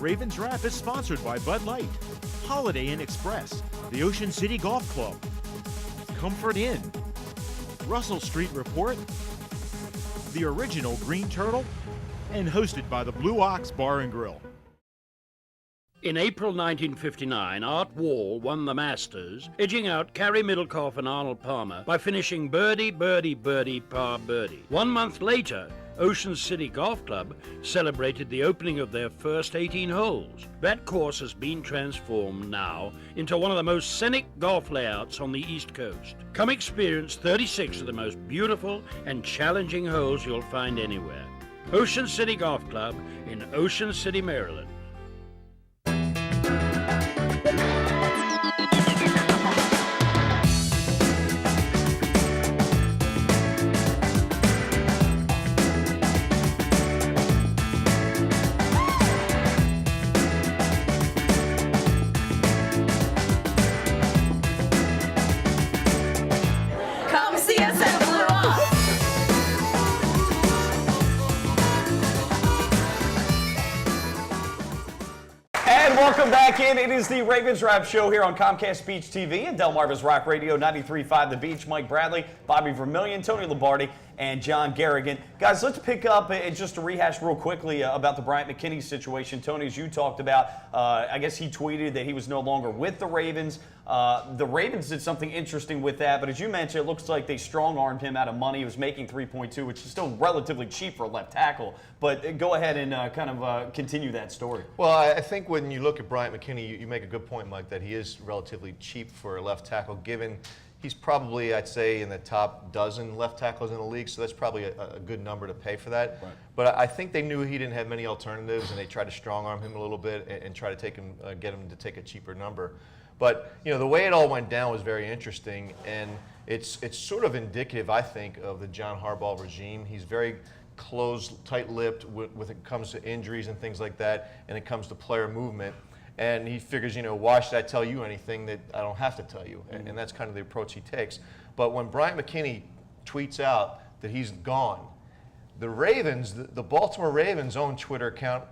Ravens Wrap is sponsored by Bud Light, Holiday Inn Express, the Ocean City Golf Club, Comfort Inn, Russell Street Report, the original Green Turtle, and hosted by the Blue Ox Bar and Grill. In April 1959, Art Wall won the Masters, edging out Carey Middlecoff and Arnold Palmer by finishing birdie, birdie, birdie, par birdie. 1 month later, Ocean City Golf Club celebrated the opening of their first 18 holes. That course has been transformed now into one of the most scenic golf layouts on the East Coast. Come experience 36 of the most beautiful and challenging holes you'll find anywhere. Ocean City Golf Club in Ocean City, Maryland. Welcome back in. It is the Ravens Wrap Show here on Comcast Beach TV and Delmarva's Rock Radio 93.5 The Beach. Mike Bradley, Bobby Vermillion, Tony Lombardi, and John Garrigan. Guys, let's pick up and just to rehash real quickly about the Bryant McKinnie situation. Tony, as you talked about, I guess he tweeted that he was no longer with the Ravens. The Ravens did something interesting with that, but as you mentioned, it looks like they strong-armed him out of money. He was making $3.2, which is still relatively cheap for a left tackle. But go ahead and continue that story. Well, I think when you look at Bryant McKinnie, you make a good point, Mike, that he is relatively cheap for a left tackle, given he's probably, I'd say, in the top dozen left tackles in the league, so that's probably a good number to pay for that. Right. But I think they knew he didn't have many alternatives, and they tried to strong-arm him a little bit and try to take him, get him to take a cheaper number. But the way it all went down was very interesting, and it's sort of indicative, I think, of the John Harbaugh regime. He's very closed, tight-lipped when it comes to injuries and things like that, and it comes to player movement. And he figures, why should I tell you anything that I don't have to tell you? And that's kind of the approach he takes. But when Bryant McKinnie tweets out that he's gone, the Ravens, the Baltimore Ravens' own Twitter account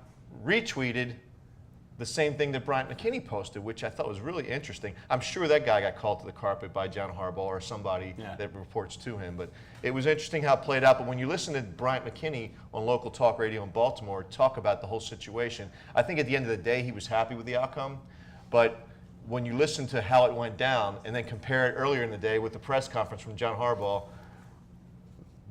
retweeted the same thing that Bryant McKinnie posted, which I thought was really interesting. I'm sure that guy got called to the carpet by John Harbaugh or somebody that reports to him. But it was interesting how it played out. But when you listen to Bryant McKinnie on local talk radio in Baltimore talk about the whole situation, I think at the end of the day he was happy with the outcome. But when you listen to how it went down and then compare it earlier in the day with the press conference from John Harbaugh,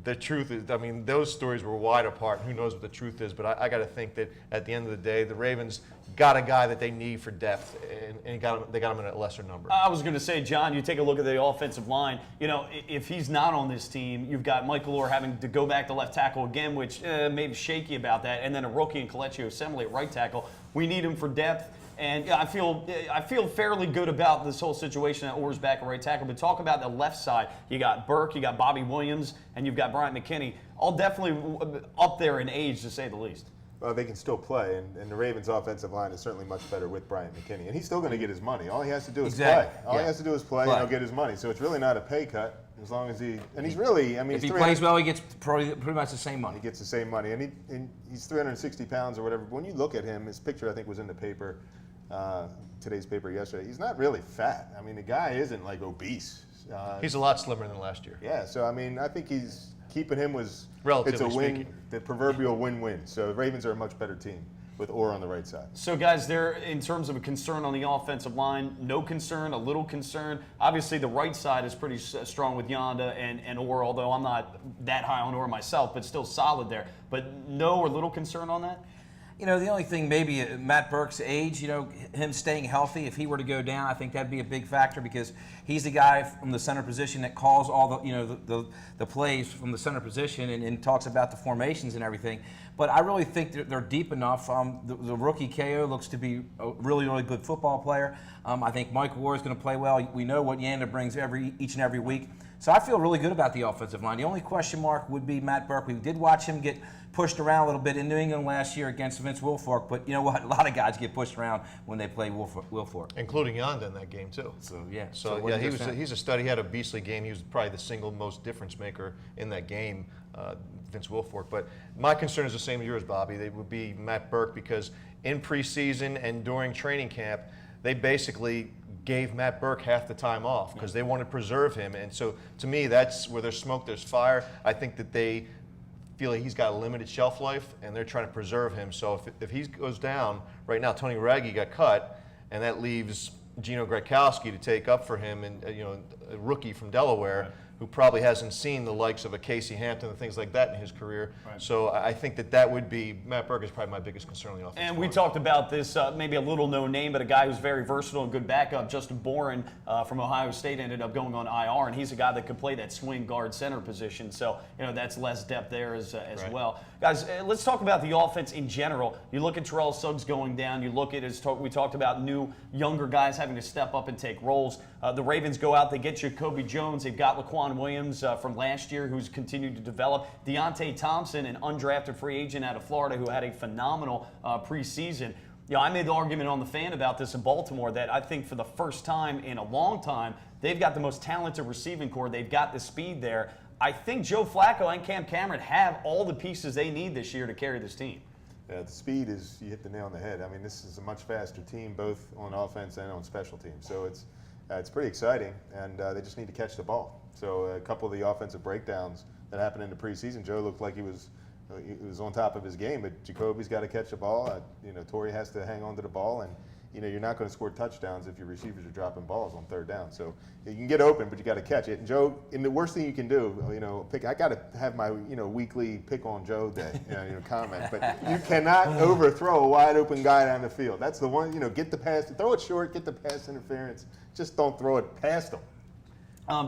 the truth is, those stories were wide apart. Who knows what the truth is? But I got to think that at the end of the day, the Ravens got a guy that they need for depth, and they got him in a lesser number. I was going to say, John, you take a look at the offensive line. If he's not on this team, you've got Michael Orr having to go back to left tackle again, which maybe shaky about that, and then a rookie in Kelechi Osemele at right tackle. We need him for depth. And I feel fairly good about this whole situation that Orr's back at right tackle. But talk about the left side. You got Burke, you got Bobby Williams, and you've got Bryant McKinnie. All definitely up there in age, to say the least. Well, they can still play, and the Ravens' offensive line is certainly much better with Bryant McKinnie. And he's still going to get his money. All he has to do is play. All he has to do is play, and he'll get his money. So it's really not a pay cut as long as he – and he's really – if he plays well, he gets pretty much the same money. He gets the same money. And he's 360 pounds or whatever. But when you look at him, his picture, I think, was in the paper, today's paper yesterday. He's not really fat. The guy isn't, obese. He's a lot slimmer than last year. Yeah, so, I think he's – keeping him was relatively it's a win, speaking. The proverbial win-win. So the Ravens are a much better team with Orr on the right side. So, guys, there, in terms of a concern on the offensive line, no concern, a little concern. Obviously, the right side is pretty strong with Yanda and Orr, although I'm not that high on Orr myself, but still solid there. But no or little concern on that? The only thing maybe Matt Burke's age, him staying healthy, if he were to go down, I think that'd be a big factor because he's the guy from the center position that calls all the, the plays from the center position and talks about the formations and everything. But I really think they're deep enough. The rookie KO looks to be a really, really good football player. I think Mike Orr is going to play well. We know what Yanda brings each and every week. So I feel really good about the offensive line. The only question mark would be Matt Burke. We did watch him get pushed around a little bit in New England last year against Vince Wilfork, but you know what? A lot of guys get pushed around when they play Wilfork. Including Yanda in that game, too. So, yeah. He's a stud. He had a beastly game. He was probably the single most difference maker in that game, Vince Wilfork. But my concern is the same as yours, Bobby. They would be Matt Burke because in preseason and during training camp, they basically gave Matt Burke half the time off because they want to preserve him. And so to me, that's where there's smoke, there's fire. I think that they feel like he's got a limited shelf life and they're trying to preserve him. So if he goes down, right now Tony Raggi got cut, and that leaves Gino Gradkowski to take up for him, and a rookie from Delaware who probably hasn't seen the likes of a Casey Hampton and things like that in his career. Right. So I think that would be, Matt Burke is probably my biggest concern on the offense. And we talked about this, maybe a little known name, but a guy who's very versatile and good backup. Justin Boren from Ohio State ended up going on IR, and he's a guy that could play that swing guard center position. So, that's less depth there as Right. well. Guys, let's talk about the offense in general. You look at Terrell Suggs going down. You look at, we talked about new, younger guys having to step up and take roles. The Ravens go out, they get Jacoby Jones. They've got Laquan Williams from last year who's continued to develop. Deontay Thompson, an undrafted free agent out of Florida who had a phenomenal preseason. I made the argument on the Fan about this in Baltimore that I think for the first time in a long time, they've got the most talented receiving core. They've got the speed there. I think Joe Flacco and Cam Cameron have all the pieces they need this year to carry this team. Yeah, the speed is, you hit the nail on the head. I mean, this is a much faster team, both on offense and on special teams. So it's pretty exciting, and they just need to catch the ball. So a couple of the offensive breakdowns that happened in the preseason, Joe looked like he was on top of his game, but Jacoby's got to catch the ball. Torrey has to hang on to the ball, and you're not going to score touchdowns if your receivers are dropping balls on third down. So you can get open, but you got to catch it. And Joe, and the worst thing you can do, I got to have my weekly pick on Joe day, comment. But you cannot overthrow a wide open guy down the field. That's the one. Get the pass, throw it short, get the pass interference. Just don't throw it past them.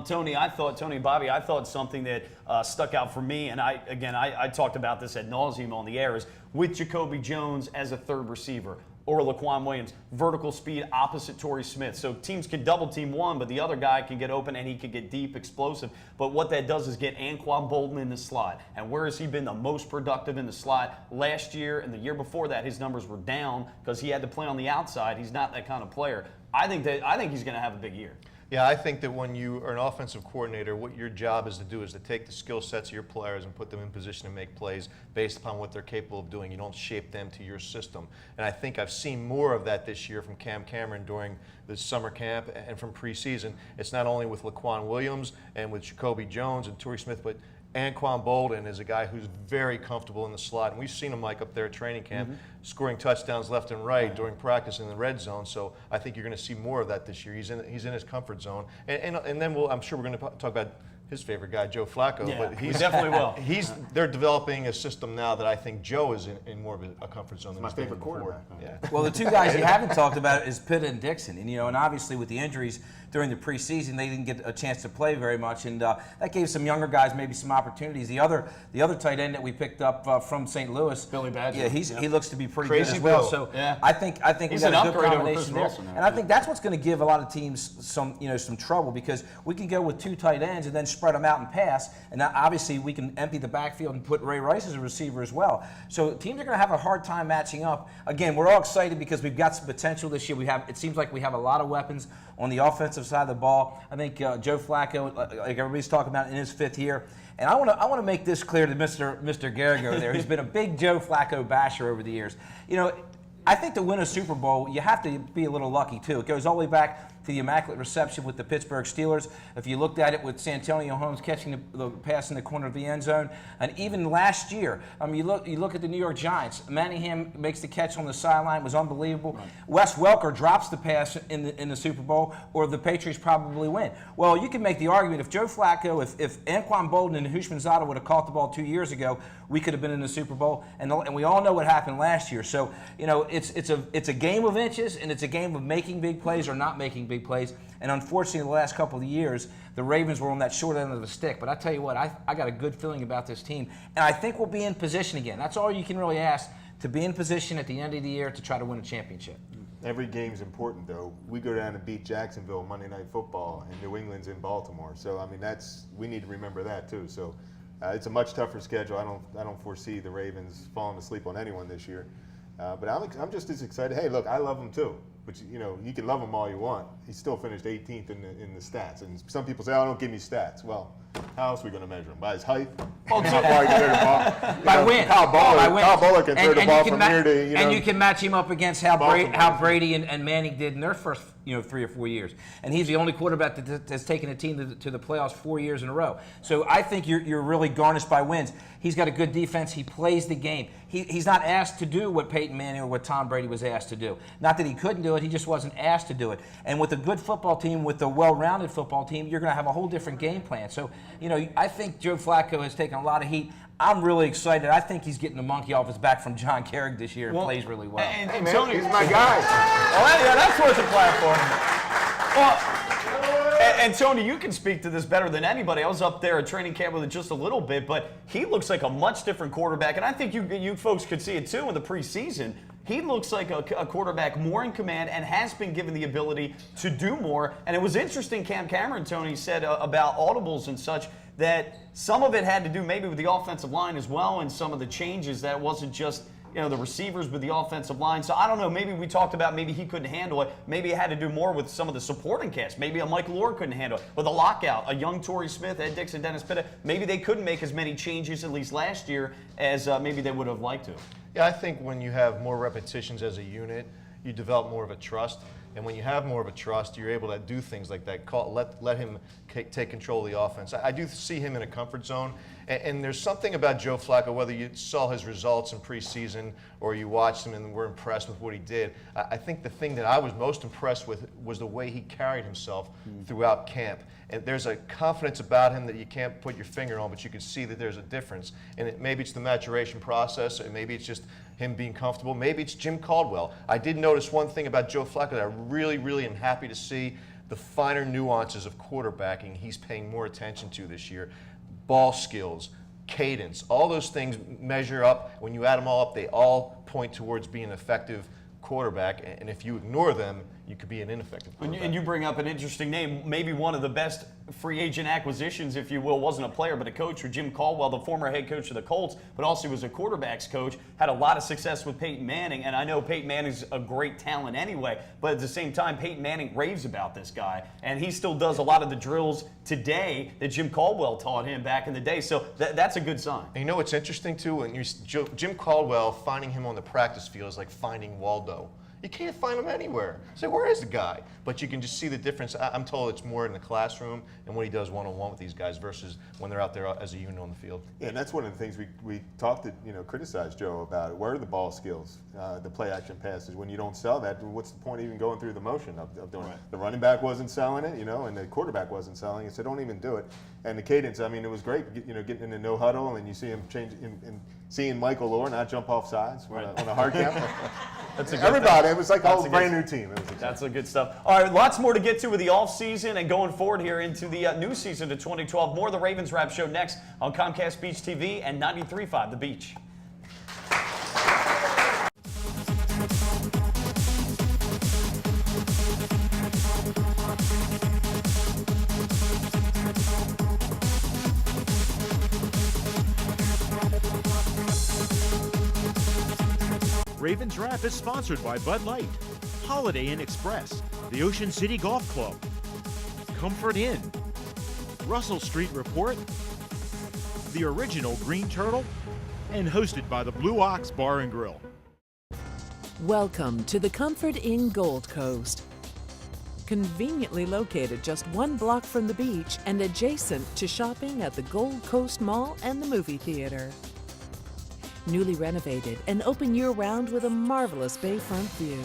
Tony and Bobby, I thought something that stuck out for me, and I talked about this ad nauseum on the air, is with Jacoby Jones as a third receiver, or Laquan Williams, vertical speed opposite Torrey Smith. So teams can double team one, but the other guy can get open and he can get deep, explosive. But what that does is get Anquan Bolden in the slot. And where has he been the most productive in the slot? Last year and the year before that, his numbers were down because he had to play on the outside. He's not that kind of player. I think he's going to have a big year. Yeah, I think that when you are an offensive coordinator, what your job is to do is to take the skill sets of your players and put them in position to make plays based upon what they're capable of doing. You don't shape them to your system. And I think I've seen more of that this year from Cam Cameron during the summer camp and from preseason. It's not only with Laquan Williams and with Jacoby Jones and Torrey Smith, but Anquan Bolden is a guy who's very comfortable in the slot. And we've seen him, Mike, up there at training camp, scoring touchdowns left and right during practice in the red zone. So I think you're going to see more of that this year. He's in his comfort zone. And then I'm sure we're going to talk about his favorite guy, Joe Flacco. Yeah, but he definitely will. They're developing a system now that I think Joe is in more of a comfort zone than he's been in before. quarterback. Yeah. Well, the two guys you haven't talked about is Pitt and Dixon, and obviously with the injuries during the preseason, they didn't get a chance to play very much, and that gave some younger guys maybe some opportunities. The other tight end that we picked up from St. Louis, Billy Badger. Yeah, he looks to be pretty Crazy good as well. Bill. So Yeah. I think He's we got an a good upgrade over combination there, Chris Wilson now. and I think that's what's going to give a lot of teams some trouble, because we can go with two tight ends and then spread them out and pass, and now obviously we can empty the backfield and put Ray Rice as a receiver as well. So teams are going to have a hard time matching up. Again, we're all excited because we've got some potential this year. It seems like we have a lot of weapons on the offensive side of the ball. I think Joe Flacco, like everybody's talking about, in his fifth year. And I want to make this clear to Mr. Garrigo there, who's been a big Joe Flacco basher over the years. I think to win a Super Bowl, you have to be a little lucky too. It goes all the way back to the Immaculate Reception with the Pittsburgh Steelers. If you looked at it with Santonio Holmes catching the pass in the corner of the end zone, and even last year, you look at the New York Giants. Manningham makes the catch on the sideline, was unbelievable. Right. Wes Welker drops the pass in the Super Bowl, or the Patriots probably win. Well, you can make the argument if Joe Flacco, if Anquan Bolden and Hushmanzada would have caught the ball 2 years ago, we could have been in the Super Bowl, and we all know what happened last year. So it's a game of inches, and it's a game of making big plays or not making big plays. And unfortunately, the last couple of years, the Ravens were on that short end of the stick. But I tell you what, I got a good feeling about this team, and I think we'll be in position again. That's all you can really ask, to be in position at the end of the year to try to win a championship. Every game's important, though. We go down and beat Jacksonville Monday Night Football, and New England's in Baltimore. So we need to remember that too. So it's a much tougher schedule. I don't foresee the Ravens falling asleep on anyone this year. But I'm just as excited. Hey, look, I love them too. But you can love him all you want. He still finished 18th in the stats. And some people say, "Oh, don't give me stats." Well, how else are we going to measure him? By his height? How far he can throw the ball? By wins. Kyle Bowler can throw the ball you from here to And you can match him up against how Baltimore. Brady and Manning did in their first 3 or 4 years. And he's the only quarterback that's taken a team to the playoffs 4 years in a row. So I think you're really garnished by wins. He's got a good defense. He plays the game. He's not asked to do what Peyton Manning or what Tom Brady was asked to do. Not that he couldn't do it, he just wasn't asked to do it. And with a good football team, with a well-rounded football team, you're going to have a whole different game plan. So, I think Joe Flacco has taken a lot of heat. I'm really excited. I think he's getting the monkey off his back from John Carrick this year and plays really well. And Hey, man, Tony, he's my guy. well, yeah, that's worth a platform. Well, and Tony, you can speak to this better than anybody. I was up there at training camp with it just a little bit, but he looks like a much different quarterback, and I think you folks could see it too in the preseason. He looks like a quarterback more in command and has been given the ability to do more. And it was interesting, Cam Cameron, Tony, said about audibles and such, that some of it had to do maybe with the offensive line as well, and some of the changes, that wasn't just the receivers with the offensive line. So I don't know, maybe we talked about maybe he couldn't handle it. Maybe it had to do more with some of the supporting cast. Maybe a Michael Orr couldn't handle it. With a lockout, a young Torrey Smith, Ed Dixon, Dennis Pitta, maybe they couldn't make as many changes, at least last year, as maybe they would have liked to. Yeah, I think when you have more repetitions as a unit, you develop more of a trust. And when you have more of a trust, you're able to do things like that. Let him take control of the offense. I do see him in a comfort zone. And there's something about Joe Flacco, whether you saw his results in preseason or you watched him and were impressed with what he did. I think the thing that I was most impressed with was the way he carried himself throughout camp. And there's a confidence about him that you can't put your finger on, but you can see that there's a difference. And maybe it's the maturation process, or maybe it's just him being comfortable. Maybe it's Jim Caldwell. I did notice one thing about Joe Flacco that I really, really am happy to see: the finer nuances of quarterbacking he's paying more attention to this year. Ball skills, cadence, all those things measure up. When you add them all up, they all point towards being an effective quarterback. And if you ignore them, you could be an ineffective quarterback. And you bring up an interesting name, maybe one of the best free agent acquisitions, if you will, wasn't a player but a coach, with Jim Caldwell, the former head coach of the Colts, but also was a quarterbacks coach, had a lot of success with Peyton Manning. And I know Peyton Manning's a great talent anyway, but at the same time, Peyton Manning raves about this guy, and he still does a lot of the drills today that Jim Caldwell taught him back in the day. So that's a good sign. And you know what's interesting too? When Jim Caldwell, finding him on the practice field is like finding Waldo. You can't find him anywhere. Say, where is the guy? But you can just see the difference. I'm told it's more in the classroom and what he does one-on-one with these guys versus when they're out there as a unit on the field. Yeah, and that's one of the things we talked to, criticized Joe about. Where are the ball skills, the play action passes? When you don't sell that, what's the point of even going through the motion of doing it? The running back wasn't selling it, and the quarterback wasn't selling it, so don't even do it. And the cadence, it was great, getting in the no huddle, and you see him change, and seeing Michael Orr not jump off sides on a hard camp. That's a good Everybody, thing. it was like a whole brand new team. That's a good stuff. All right, lots more to get to with the offseason and going forward here into the new season of 2012. More of the Ravens Wrap Show next on Comcast Beach TV and 93.5 The Beach. Ravens Wrap is sponsored by Bud Light, Holiday Inn Express, the Ocean City Golf Club, Comfort Inn, Russell Street Report, the original Green Turtle, and hosted by the Blue Ox Bar and Grill. Welcome to the Comfort Inn Gold Coast. Conveniently located just 1 block from the beach and adjacent to shopping at the Gold Coast Mall and the movie theater. Newly renovated and open year-round with a marvelous bayfront view.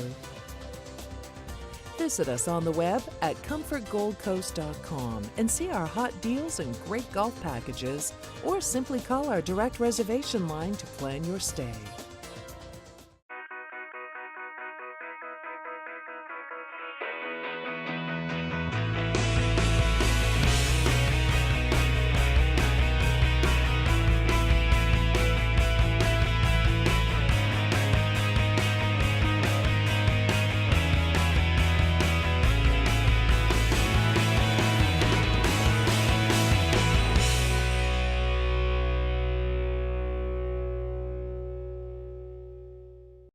Visit us on the web at comfortgoldcoast.com and see our hot deals and great golf packages, or simply call our direct reservation line to plan your stay.